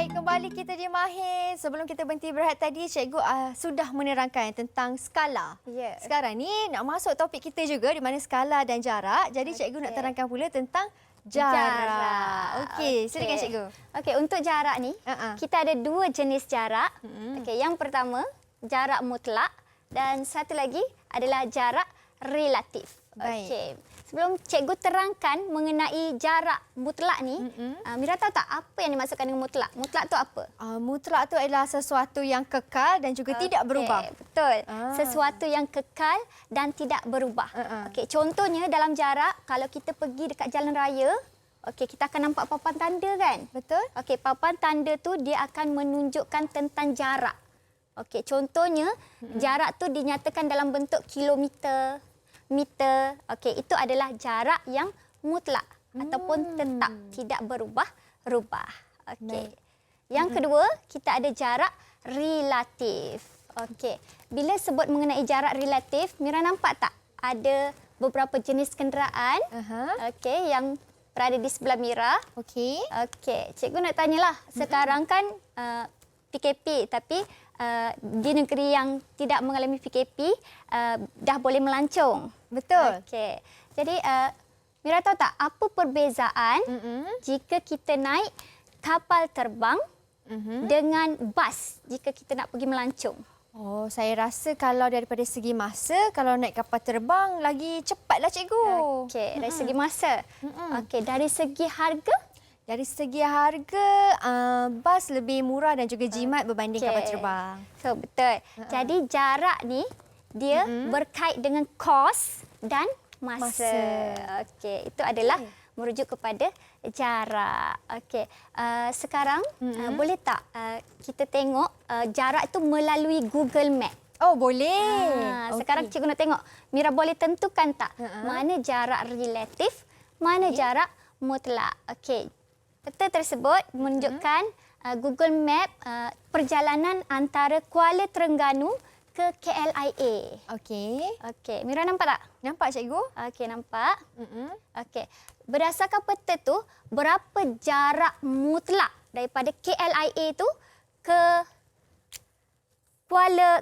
[SPEAKER 2] Kembali kita di Mahir. Sebelum kita berhenti berehat tadi, cikgu sudah menerangkan tentang skala.
[SPEAKER 3] Ya.
[SPEAKER 2] Sekarang ni nak masuk topik kita juga di mana skala dan jarak. Jadi cikgu nak terangkan pula tentang jarak. Okey, silakan cikgu.
[SPEAKER 3] Okey, untuk jarak ni, kita ada 2 jenis jarak. Okey, yang pertama, jarak mutlak dan satu lagi adalah jarak relatif.
[SPEAKER 2] Baik.
[SPEAKER 3] Okey. Sebelum cikgu terangkan mengenai jarak mutlak ni, Mira tahu tak apa yang dimaksudkan dengan mutlak? Mutlak tu apa?
[SPEAKER 2] Mutlak tu adalah sesuatu yang kekal dan juga tidak berubah.
[SPEAKER 3] Betul. Sesuatu yang kekal dan tidak berubah. Okey, contohnya dalam jarak, kalau kita pergi dekat jalan raya, okey, kita akan nampak papan tanda kan?
[SPEAKER 2] Betul?
[SPEAKER 3] Okey, papan tanda tu dia akan menunjukkan tentang jarak. Okey, contohnya jarak tu dinyatakan dalam bentuk kilometer, meter. Okey, itu adalah jarak yang mutlak ataupun tetap, tidak berubah-ubah. Okey. Yang kedua, kita ada jarak relatif. Okey. Bila sebut mengenai jarak relatif, Mira nampak tak ada beberapa jenis kenderaan okey yang berada di sebelah Mira.
[SPEAKER 2] Okey.
[SPEAKER 3] Okey, cikgu nak tanyalah. Sekarang kan PKP tapi di negeri yang tidak mengalami PKP dah boleh melancong.
[SPEAKER 2] Betul.
[SPEAKER 3] Okey. Jadi Mira tahu tak apa perbezaan jika kita naik kapal terbang dengan bas jika kita nak pergi melancong?
[SPEAKER 2] Oh, saya rasa kalau daripada segi masa, kalau naik kapal terbang lagi cepatlah cikgu.
[SPEAKER 3] Okey, dari segi masa. Okey, dari segi harga?
[SPEAKER 2] Dari segi harga, bas lebih murah dan juga jimat berbanding kapal terbang.
[SPEAKER 3] So, betul. Jadi jarak ni dia berkait dengan kos dan masa. Okey, itu adalah merujuk kepada jarak. Okey. Sekarang boleh tak kita tengok jarak itu melalui Google Map?
[SPEAKER 2] Oh, boleh.
[SPEAKER 3] Sekarang cikgu nak tengok. Mira boleh tentukan tak mana jarak relatif, mana jarak mutlak. Okey. Peta tersebut menunjukkan Google Map perjalanan antara Kuala Terengganu ke KLIA.
[SPEAKER 2] Okey.
[SPEAKER 3] Okey, Mira nampak tak?
[SPEAKER 2] Nampak cikgu?
[SPEAKER 3] Okey, nampak. Okey. Berdasarkan peta tu, berapa jarak mutlak daripada KLIA tu ke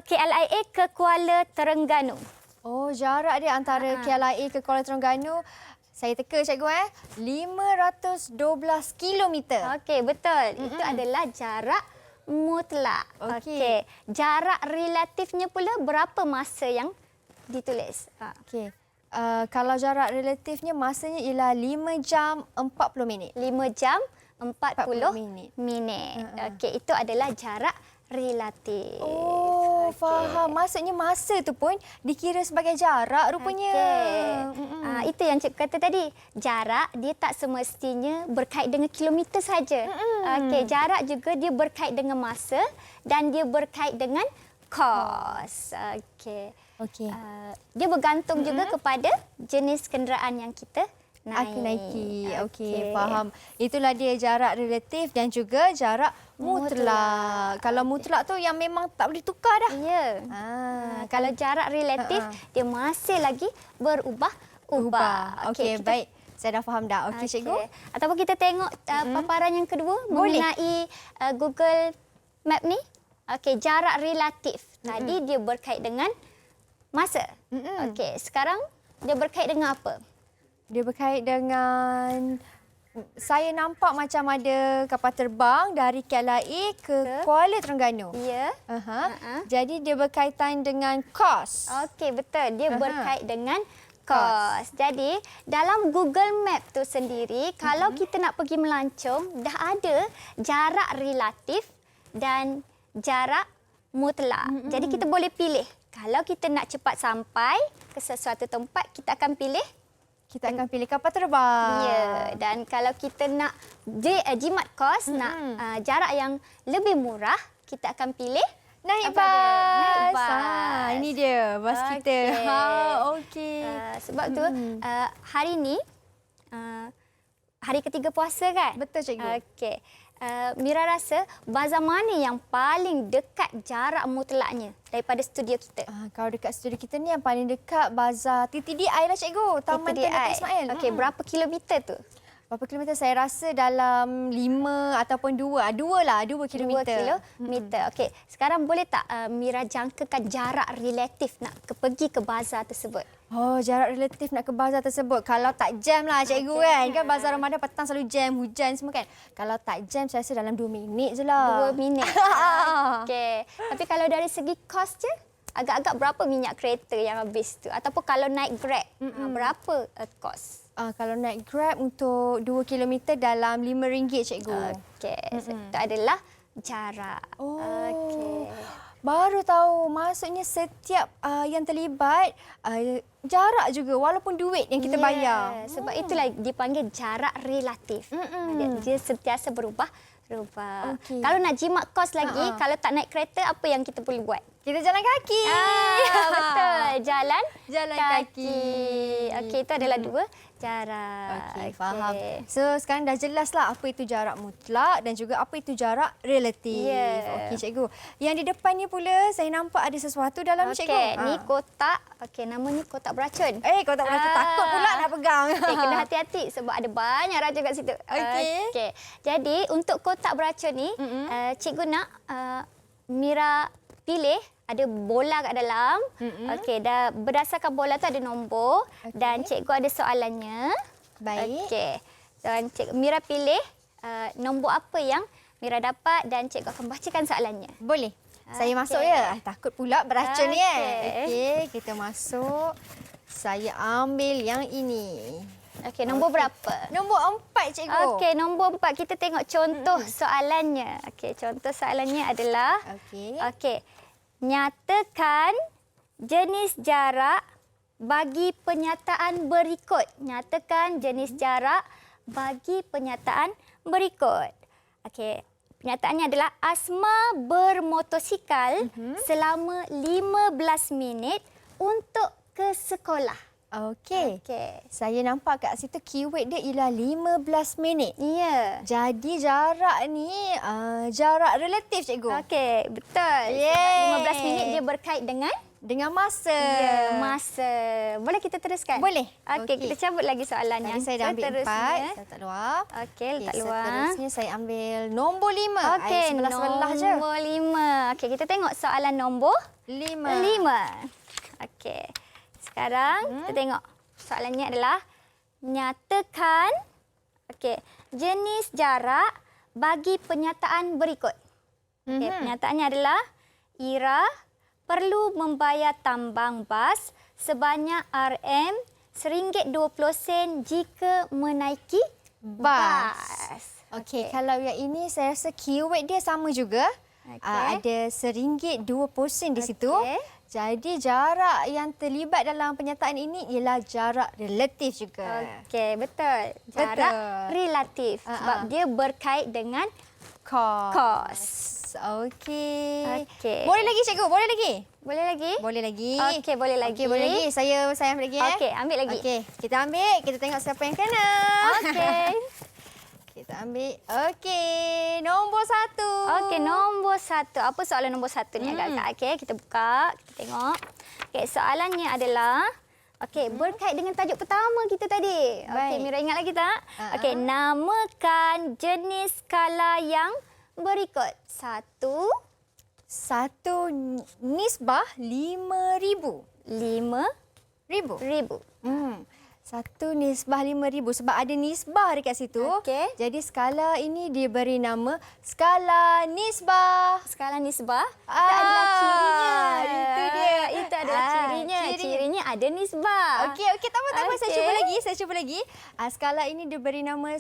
[SPEAKER 3] KLIA ke Kuala Terengganu?
[SPEAKER 2] Oh, jarak dia antara KLIA ke Kuala Terengganu, saya teka cikgu 512 kilometer.
[SPEAKER 3] Okey, betul. Itu adalah jarak mutlak. Okey. Jarak relatifnya pula berapa masa yang ditulis?
[SPEAKER 2] Okey. Kalau jarak relatifnya masanya ialah 5 jam 40 minit.
[SPEAKER 3] 5 jam 40
[SPEAKER 2] minit.
[SPEAKER 3] Okey, itu adalah jarak relatif.
[SPEAKER 2] Oh, faham. Maksudnya masa tu pun dikira sebagai jarak rupanya.
[SPEAKER 3] Itu yang cikgu kata tadi. Jarak dia tak semestinya berkait dengan kilometer saja. Okey, jarak juga dia berkait dengan masa dan dia berkait dengan kos. Okey. Dia bergantung juga kepada jenis kenderaan yang kita
[SPEAKER 2] naiki. Okey, faham. Itulah dia jarak relatif dan juga jarak mutlak. Kalau mutlak tu yang memang tak boleh tukar dah.
[SPEAKER 3] Ya. Kalau jarak relatif dia masih lagi berubah-ubah.
[SPEAKER 2] Okey, baik. Saya dah faham dah. Okey, cikgu.
[SPEAKER 3] Ataupun kita tengok paparan yang kedua mengenai Google Map ni. Okey, jarak relatif. Tadi dia berkait dengan masa. Okey, sekarang dia berkait dengan apa?
[SPEAKER 2] Dia berkait dengan, saya nampak macam ada kapal terbang dari KLIA ke Kuala Terengganu.
[SPEAKER 3] Ya.
[SPEAKER 2] Jadi dia berkaitan dengan kos.
[SPEAKER 3] Okey, betul. Dia berkait dengan kos. Jadi, dalam Google Map tu sendiri, kalau kita nak pergi melancong, dah ada jarak relatif dan jarak mutlak. Jadi, kita boleh pilih. Kalau kita nak cepat sampai ke sesuatu tempat, kita akan pilih
[SPEAKER 2] kapal terbang.
[SPEAKER 3] Ya, dan kalau kita nak jimat kos, nak jarak yang lebih murah, kita akan pilih
[SPEAKER 2] naik bas. Ini
[SPEAKER 3] Ini
[SPEAKER 2] dia bas kita. Okey.
[SPEAKER 3] Sebab tu hari ni hari ketiga puasa kan?
[SPEAKER 2] Betul, cikgu.
[SPEAKER 3] Okey. Mira rasa bazar mana yang paling dekat jarak mutlaknya daripada studio kita?
[SPEAKER 2] Kalau dekat studio kita ni yang paling dekat bazar TTDI lah, cikgu. Taman Tengah Ismail.
[SPEAKER 3] Okey, berapa kilometer tu?
[SPEAKER 2] Berapa kilometer? Saya rasa dalam 5 ataupun 2. 2 kilometer.
[SPEAKER 3] 2 kilometer. Okey, sekarang boleh tak Mira jangkakan jarak relatif nak pergi ke bazar tersebut?
[SPEAKER 2] Oh, jarak relatif nak ke bazar tersebut. Kalau tak jam lah, cikgu kan. Kan bazar Ramadan petang selalu jam, hujan semua kan. Kalau tak jam, saya rasa dalam 2 minit je lah.
[SPEAKER 3] 2 minit. Okey. Tapi kalau dari segi kos je, agak-agak berapa minyak kereta yang habis tu? Ataupun kalau naik Grab, berapa cost?
[SPEAKER 2] Kalau naik Grab untuk 2 km dalam RM5 cikgu.
[SPEAKER 3] Okey, so itu adalah jarak. Okey.
[SPEAKER 2] Baru tahu, maksudnya setiap yang terlibat jarak juga walaupun duit yang kita bayar.
[SPEAKER 3] Sebab itulah dipanggil jarak relatif. Dia sentiasa berubah.
[SPEAKER 2] Okey.
[SPEAKER 3] Kalau nak jimat kos lagi, kalau tak naik kereta, apa yang kita boleh buat?
[SPEAKER 2] Kita jalan kaki.
[SPEAKER 3] Betul. Jalan
[SPEAKER 2] kaki.
[SPEAKER 3] Okey, itu adalah dua jarak.
[SPEAKER 2] Okey, faham. So sekarang dah jelaslah apa itu jarak mutlak dan juga apa itu jarak relatif.
[SPEAKER 3] Ya.
[SPEAKER 2] Okey cikgu. Yang di depan ni pula saya nampak ada sesuatu dalam cikgu.
[SPEAKER 3] Okey, ni kotak. Okey, namanya kotak beracun.
[SPEAKER 2] Kotak beracun, takut pula nak pegang.
[SPEAKER 3] Okey, kena hati-hati sebab ada banyak racun kat situ. Okey. Jadi untuk kotak beracun ni, cikgu nak Mira pilih ada bola kat dalam. Okey, dah berdasarkan bola tu ada nombor dan cikgu ada soalannya.
[SPEAKER 2] Baik.
[SPEAKER 3] Okey. Dan Mira pilih nombor apa yang Mira dapat dan cikgu akan bacakan soalannya.
[SPEAKER 2] Boleh. Saya
[SPEAKER 3] Okey.
[SPEAKER 2] masuk ya. Takut pula beracun ni
[SPEAKER 3] Okey.
[SPEAKER 2] Okey, kita masuk. Saya ambil yang ini.
[SPEAKER 3] Okey, nombor berapa?
[SPEAKER 2] Nombor 4 cikgu.
[SPEAKER 3] Okey, nombor 4. Kita tengok contoh soalannya. Okey, contoh soalannya adalah Okey. Nyatakan jenis jarak bagi penyataan berikut. Nyatakan jenis jarak bagi penyataan berikut. Okey, penyataannya adalah Asma bermotosikal selama 15 minit untuk ke sekolah.
[SPEAKER 2] Okey.
[SPEAKER 3] Okey.
[SPEAKER 2] Saya nampak kat situ keyword dia ialah 15 minit.
[SPEAKER 3] Ya.
[SPEAKER 2] Jadi jarak ni jarak relatif cikgu.
[SPEAKER 3] Okey, betul.
[SPEAKER 2] Yeay.
[SPEAKER 3] Sebab 15 minit dia berkait dengan
[SPEAKER 2] masa.
[SPEAKER 3] Ya, masa. Boleh kita teruskan?
[SPEAKER 2] Boleh.
[SPEAKER 3] Okey, kita cabut lagi soalan
[SPEAKER 2] Tadi
[SPEAKER 3] yang
[SPEAKER 2] saya dah ambil 4. Saya letak luar.
[SPEAKER 3] Okey, letak luar.
[SPEAKER 2] Seterusnya saya ambil nombor 5.
[SPEAKER 3] Okey,
[SPEAKER 2] sebelah-sebelah je.
[SPEAKER 3] nombor 5. Okey, kita tengok soalan nombor
[SPEAKER 2] 5.
[SPEAKER 3] 5. Okey. Sekarang kita tengok soalannya adalah nyatakan jenis jarak bagi penyataan berikut. Okey, penyataannya adalah Ira perlu membayar tambang bas sebanyak RM1.20 jika menaiki bas.
[SPEAKER 2] Okey, kalau yang ini saya rasa keyword dia sama juga. Ada RM1.20 di situ. Jadi jarak yang terlibat dalam penyataan ini ialah jarak relatif juga.
[SPEAKER 3] Okey, betul. Jarak relatif sebab dia berkait dengan kos.
[SPEAKER 2] Okey.
[SPEAKER 3] Okey.
[SPEAKER 2] Boleh lagi cikgu? Boleh lagi?
[SPEAKER 3] Boleh lagi?
[SPEAKER 2] Boleh lagi.
[SPEAKER 3] Okey, boleh lagi.
[SPEAKER 2] Okey, boleh lagi. Saya ambil lagi
[SPEAKER 3] Okey, ambil lagi.
[SPEAKER 2] Okey, kita ambil. Kita tengok siapa yang kena.
[SPEAKER 3] Okey.
[SPEAKER 2] Kita ambil. Okey, nombor 1.
[SPEAKER 3] Okey, nombor 1. Apa soalan nombor 1 ni agak-agak? Okey, kita buka. Kita tengok. Okey, soalannya adalah berkait dengan tajuk pertama kita tadi. Okey, Mira ingat lagi tak? Okey, namakan jenis skala yang berikut. 1
[SPEAKER 2] nisbah 5,000.
[SPEAKER 3] 5,000.
[SPEAKER 2] Satu nisbah 5,000 sebab ada nisbah dekat situ.
[SPEAKER 3] Okey.
[SPEAKER 2] Jadi skala ini diberi nama skala nisbah.
[SPEAKER 3] Skala nisbah itu adalah cirinya.
[SPEAKER 2] Itu dia.
[SPEAKER 3] Itu adalah cirinya. Cirinya ada nisbah.
[SPEAKER 2] Okey, tak apa. Saya cuba lagi. Skala ini diberi nama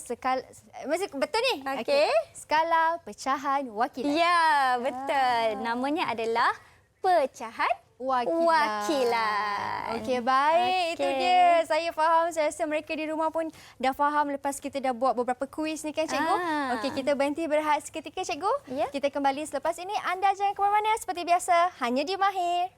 [SPEAKER 2] betul ni?
[SPEAKER 3] Okey.
[SPEAKER 2] Skala pecahan wakilan.
[SPEAKER 3] Ya, betul. Namanya adalah pecahan wakilan.
[SPEAKER 2] Okey, baik. Itu dia. Saya faham. Saya rasa mereka di rumah pun dah faham lepas kita dah buat beberapa kuis ni kan, cikgu? Okey, kita berhenti berehat seketika, cikgu.
[SPEAKER 3] Ya.
[SPEAKER 2] Kita kembali selepas ini. Anda jangan ke mana-mana. Seperti biasa, hanya di Mahir.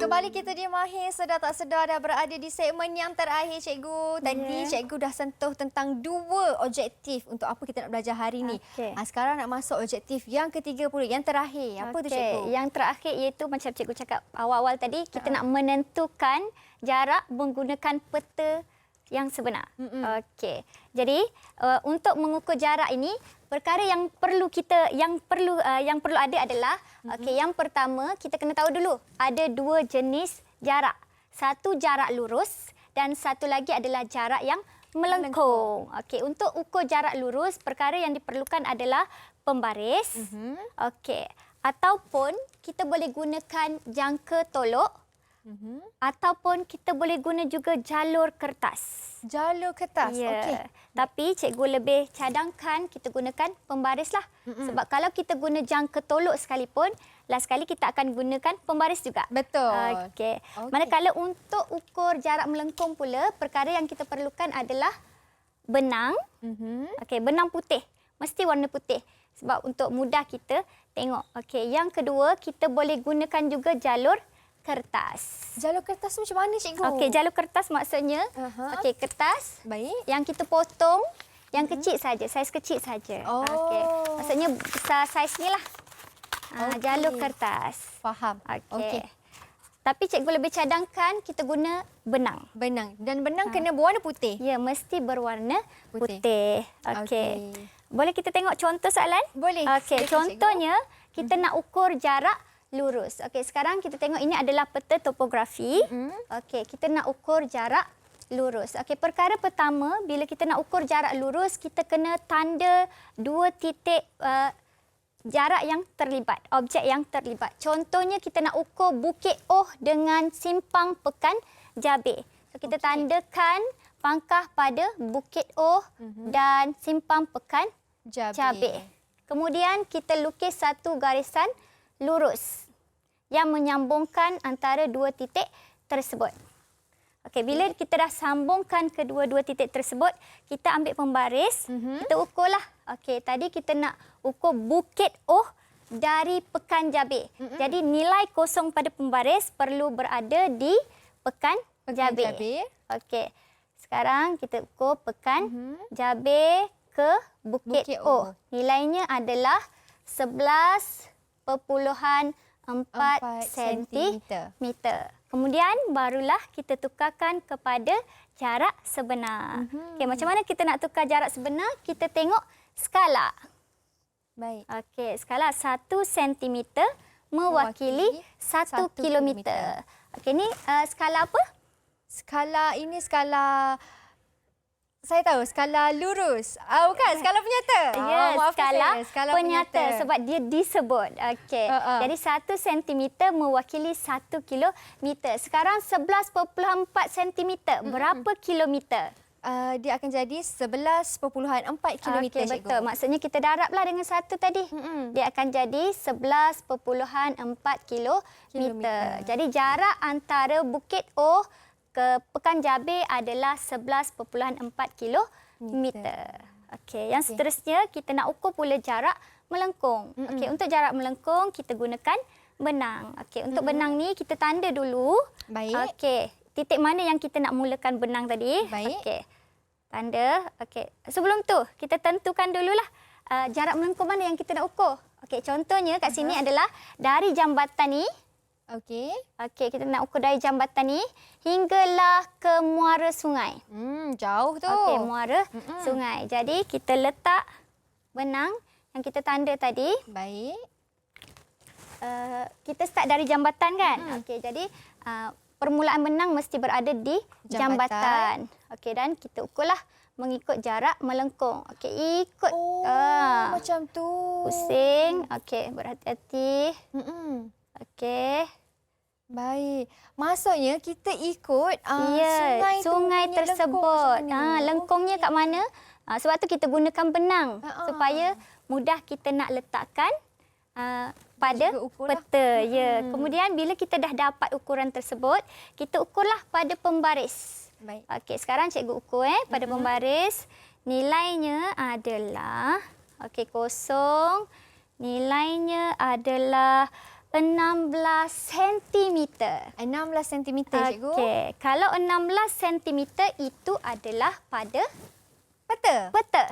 [SPEAKER 2] Kembali kita di Mahir, sedar tak sedar dah berada di segmen yang terakhir, cikgu. Tadi cikgu dah sentuh tentang 2 objektif untuk apa kita nak belajar hari ni.
[SPEAKER 3] Okey.
[SPEAKER 2] Sekarang nak masuk objektif yang ke-30, yang terakhir. Apa tu cikgu?
[SPEAKER 3] Yang terakhir iaitu macam cikgu cakap awal-awal tadi, kita nak menentukan jarak menggunakan peta yang sebenar. Okey. Jadi untuk mengukur jarak ini, perkara yang perlu ada adalah okey, yang pertama kita kena tahu dulu ada 2 jenis jarak. Satu jarak lurus dan satu lagi adalah jarak yang melengkung. Okey, untuk ukur jarak lurus, perkara yang diperlukan adalah pembaris. Okey, ataupun kita boleh gunakan jangka tolok. Ataupun kita boleh guna juga jalur kertas.
[SPEAKER 2] Jalur kertas.
[SPEAKER 3] Ya.
[SPEAKER 2] Okey.
[SPEAKER 3] Tapi cikgu lebih cadangkan kita gunakan pembaris lah. Sebab kalau kita guna jangka tolok sekalipun, last kali kita akan gunakan pembaris juga.
[SPEAKER 2] Betul.
[SPEAKER 3] Okey. Manakala untuk ukur jarak melengkung pula, perkara yang kita perlukan adalah benang. Okey, benang putih. Mesti warna putih. Sebab untuk mudah kita tengok. Okey, yang kedua kita boleh gunakan juga jalur kertas.
[SPEAKER 2] Jalur kertas tu macam mana cikgu?
[SPEAKER 3] Okey, jalur kertas maksudnya okey, kertas
[SPEAKER 2] Baik.
[SPEAKER 3] yang kita potong yang kecil saja, saiz kecil saja.
[SPEAKER 2] Oh.
[SPEAKER 3] Okey. Maksudnya besar saiz ni lah. Jalur kertas.
[SPEAKER 2] Faham.
[SPEAKER 3] Okey. Tapi cikgu lebih cadangkan kita guna benang.
[SPEAKER 2] Benang. Dan benang kena berwarna putih.
[SPEAKER 3] Ya, mesti berwarna
[SPEAKER 2] Putih.
[SPEAKER 3] putih. Okey. Boleh kita tengok contoh soalan?
[SPEAKER 2] Boleh.
[SPEAKER 3] Okey,
[SPEAKER 2] Silakan,
[SPEAKER 3] contohnya kita nak ukur jarak lurus. Okey, sekarang kita tengok ini adalah peta topografi. Okey, kita nak ukur jarak lurus. Okey, perkara pertama, bila kita nak ukur jarak lurus, kita kena tanda 2 titik jarak yang terlibat, objek yang terlibat. Contohnya kita nak ukur Bukit Oh dengan Simpang Pekan Jabir. So, kita tandakan pangkah pada Bukit Oh dan Simpang Pekan Jabir. Kemudian kita lukis satu garisan lurus yang menyambungkan antara 2 titik tersebut. Okey, bila kita dah sambungkan kedua-dua titik tersebut, kita ambil pembaris, kita ukurlah. Okey, tadi kita nak ukur Bukit Oh dari Pekan Jabir. Jadi nilai kosong pada pembaris perlu berada di Pekan Jabir. Okey. Sekarang kita ukur Pekan Jabir ke Bukit Oh. Nilainya adalah 11.4 sentimeter. Kemudian barulah kita tukarkan kepada jarak sebenar. Okey, macam mana kita nak tukar jarak sebenar? Kita tengok skala.
[SPEAKER 2] Baik.
[SPEAKER 3] Okey, skala 1 sentimeter mewakili 1 kilometer. Okey, ni skala apa?
[SPEAKER 2] Skala ini skala... Saya tahu, skala lurus. Bukan, skala penyata.
[SPEAKER 3] Ya,
[SPEAKER 2] skala
[SPEAKER 3] penyata. Sebab dia disebut. Okey. Jadi 1 sentimeter mewakili 1 kilometer. Sekarang 11.4 sentimeter. Berapa kilometer?
[SPEAKER 2] Dia akan jadi 11.4 kilometer,
[SPEAKER 3] Okey, betul. Maksudnya kita darablah dengan 1 tadi. Dia akan jadi 11.4 kilometer. Jadi jarak antara Bukit Oh ke Pekan Jabir adalah 11.4 kilometer. Okey, yang seterusnya kita nak ukur pula jarak melengkung. Okey, untuk jarak melengkung kita gunakan benang. Okey, untuk benang ni kita tanda dulu.
[SPEAKER 2] Baik.
[SPEAKER 3] Okey, titik mana yang kita nak mulakan benang tadi?
[SPEAKER 2] Baik.
[SPEAKER 3] Okey. Tanda. Okey. Sebelum tu kita tentukan dululah jarak melengkung mana yang kita nak ukur. Okey, contohnya kat sini adalah dari jambatan ni.
[SPEAKER 2] Okey.
[SPEAKER 3] Okey, kita nak ukur dari jambatan ni hinggalah ke muara sungai.
[SPEAKER 2] Jauh tu.
[SPEAKER 3] Okey, muara sungai. Jadi kita letak benang yang kita tanda tadi.
[SPEAKER 2] Baik.
[SPEAKER 3] Kita start dari jambatan kan? Okey, jadi permulaan benang mesti berada di jambatan. Okey, dan kita ukurlah mengikut jarak melengkung. Okey, ikut.
[SPEAKER 2] Macam tu.
[SPEAKER 3] Pusing. Okey, berhati-hati. Okey.
[SPEAKER 2] Baik. Maksudnya kita ikut
[SPEAKER 3] sungai tersebut. Lengkungnya kat mana? Sebab tu kita gunakan benang supaya mudah kita nak letakkan pada peta. Ya. Kemudian bila kita dah dapat ukuran tersebut, kita ukurlah pada pembaris.
[SPEAKER 2] Baik.
[SPEAKER 3] Okey, sekarang cikgu ukur pada pembaris. Nilainya adalah kosong. Nilainya adalah 16 cm.
[SPEAKER 2] 16 cm, cikgu.
[SPEAKER 3] Okey, kalau 16 cm itu adalah pada
[SPEAKER 2] Peta.
[SPEAKER 3] peta.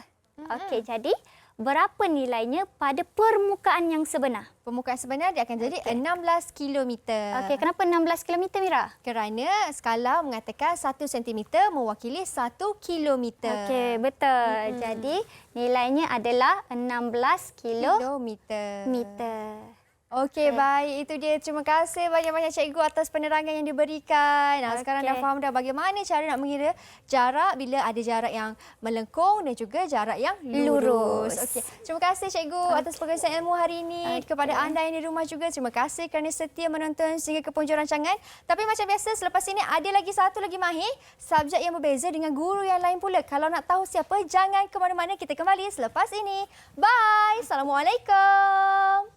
[SPEAKER 3] Okey, jadi berapa nilainya pada permukaan yang sebenar?
[SPEAKER 2] Permukaan sebenar dia akan jadi 16 kilometer.
[SPEAKER 3] Okey, kenapa 16 km, Mira?
[SPEAKER 2] Kerana skala mengatakan 1 cm mewakili 1 kilometer.
[SPEAKER 3] Okey, betul. Jadi nilainya adalah 16
[SPEAKER 2] Kilometer.
[SPEAKER 3] kilometer.
[SPEAKER 2] Okey, baik. Itu dia. Terima kasih banyak-banyak cikgu atas penerangan yang diberikan. Sekarang dah
[SPEAKER 3] Okey.
[SPEAKER 2] faham dah bagaimana cara nak mengira jarak bila ada jarak yang melengkung dan juga jarak yang lurus.
[SPEAKER 3] Lurus.
[SPEAKER 2] Okey. Terima kasih cikgu atas perkongsian ilmu hari ini. Kepada anda yang di rumah juga, terima kasih kerana setia menonton sehingga ke penghujung rancangan. Tapi macam biasa, selepas ini ada lagi satu lagi mahir, subjek yang berbeza dengan guru yang lain pula. Kalau nak tahu siapa, jangan ke mana-mana. Kita kembali selepas ini. Bye. Assalamualaikum.